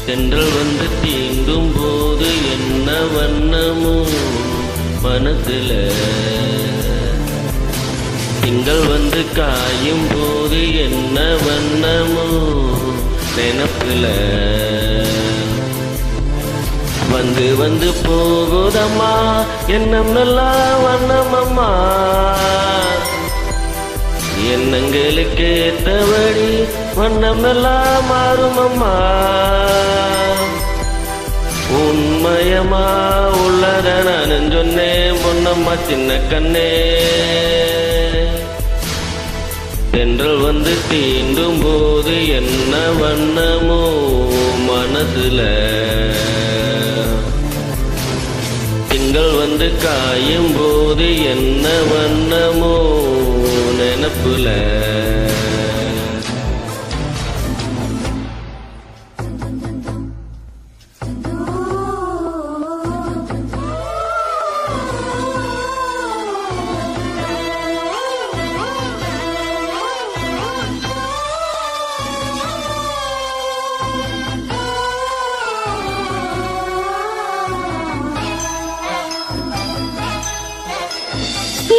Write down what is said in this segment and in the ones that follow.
தென்றல் வந்து தீண்டும் போது என்ன வண்ணமோ மனசுல, திங்கள் வந்து காயும் போது என்ன வண்ணமோ நினப்புல, வந்து வந்து போகுதம்மா எண்ணம் எல்லாம் வண்ணமம்மா, எண்ணங்களுக்கு ஏற்றபடி வண்ணம் எல்லாம் மாறுமம்மா, உண்மையமா உள்ளத நான் சொன்னேன் பொன்னம்மா சின்ன கண்ணே, தென்றல் வந்து தீண்டும் போது என்ன வண்ணமோ மனசுல, திங்கள் வந்து காயும் போது என்ன வண்ணமோ நினப்புல.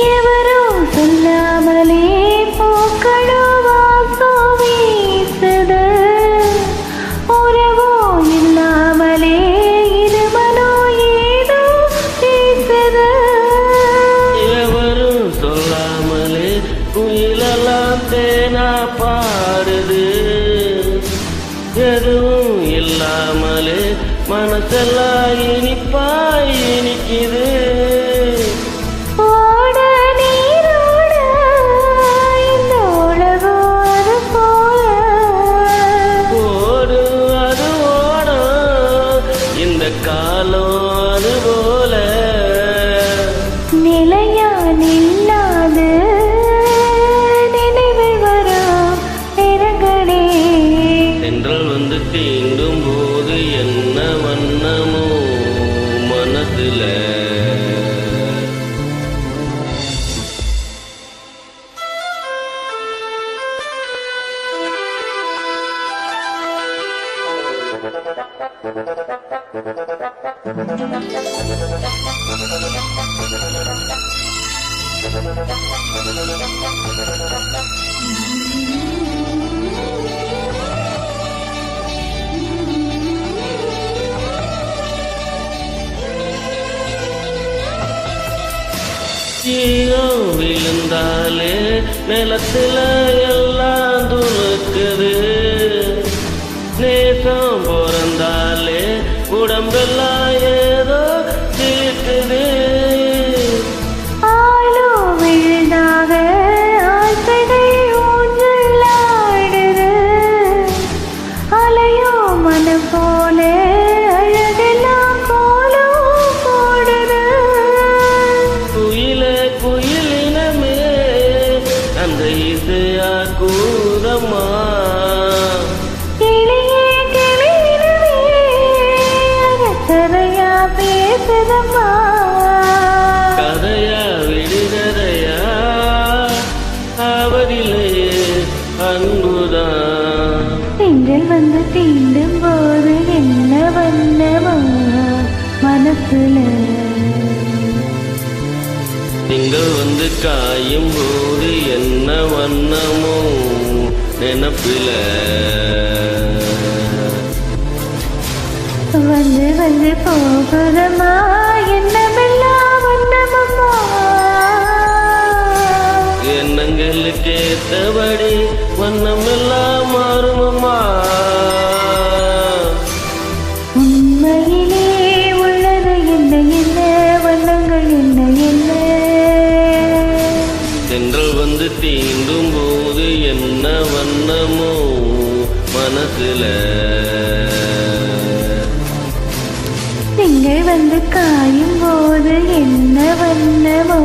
எவரோ சொல்லாமலே பூக்களோ வாசம் வீசுது, உறவோ இல்லாமலே இருமனோ ஏதோ பேசுது, எவரும் சொல்லாமலே குயிலெல்லாம் தேனா பாடுது, எதுவும் இல்லாமலே மனசெல்லாம் இனிப்பாய் இனிக்குது, காலம் அதுபோல நிலையா நில்லாது நினைவில் வரும் நிறங்களே, தென்றல் வந்து தீண்டும் போது என்ன வண்ணமோ மனசுல, ஈரம் விழுந்தாலே நிலத்துல எல்லாம் துணுக்குது, நேசம் பிறந்தாலே உடம்பெல்லாம் ஏதோ சிலுக்குது, ஆளோ விழுதாக ஆசைகள் ஊஞ்சலாடுது, அலையோ மனம் போல அழகெல்லாம் கோலோ போடுது, குயிலே குயிலினமே அந்த இசையா கூதம்மா, கிளியே கிளியினமே கதையா பேசுதம்மா, கதையா விடுகதையா ஆவதில்லையே அன்புதான், திங்கள் வந்து தீண்டும் போது என்ன வண்ணமோ மனசுல, திங்கள் வந்து காயும் போது என்ன வண்ணமோ நினப்பில, வந்து வந்து போகுதம்மா எண்ணமெல்லாம் வண்ணமம்மா, எண்ணங்களுக்கு ஏற்றபடி வண்ணம் எல்லாம் மாறுமம்மா, உண்மையிலே உள்ளது என்ன என்ன வண்ணங்கள் என்ன என்ன, தென்றல் வந்து தீண்டும் போது என்ன வண்ணமோ மனசுல. வந்து காயும் போது என்ன வண்ணமோ